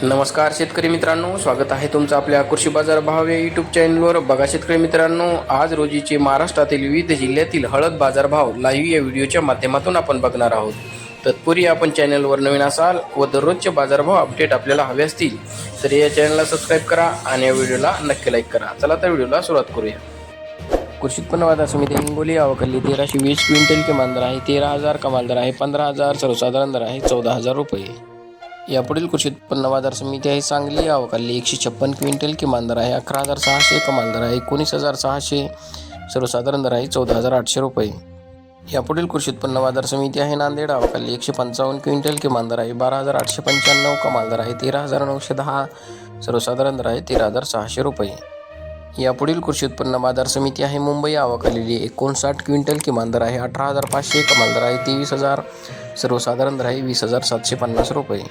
नमस्कार शेतकरी मित्रांनो, स्वागत आहे तुमचं आपल्या कृषी बाजार भाव या यूट्यूब चॅनलवर. बघा शेतकरी मित्रांनो, आज रोजीचे महाराष्ट्रातील विविध जिल्ह्यातील हळद बाजारभाव लाईव्ह या व्हिडिओच्या माध्यमातून आपण बघणार आहोत. तत्पूर्वी आपण चॅनलवर नवीन असाल व दररोजचे बाजारभाव अपडेट आपल्याला हवे असतील तर या चॅनलला सबस्क्राईब करा आणि या व्हिडिओला नक्की लाईक करा. चला तर व्हिडिओला सुरुवात करूया. कृषी उत्पन्न बाजार समिती हिंगोली आवकली 1320 क्विंटल किमान दर आहे 13,000, कमाल दर आहे 15,000, सर्वसाधारण दर आहे 14,000 रुपये. यापुढील कृषी उत्पन्न बाजार समिती आहे सांगली आवकली 156 क्विंटल किमान दर आहे 11,600, कमाल दर आहे 19,600, सर्वसाधारण दर आहे 14,800 रुपये. यापुढील कृषी उत्पन्न बाजार समिती आहे नांदेड आवकली 155 क्विंटल किमान दर आहे 12,895, कमाल दर आहे 13,910, सर्वसाधारण दर आहे 13,600 रुपये. यापुढील कृषी उत्पन्न बाजार समिती आहे मुंबई आवकलेली 59 क्विंटल किमान दर आहे 18,500, कमाल दर आहे 23,000, सर्वसाधारण दर आहे 20,750 रुपये.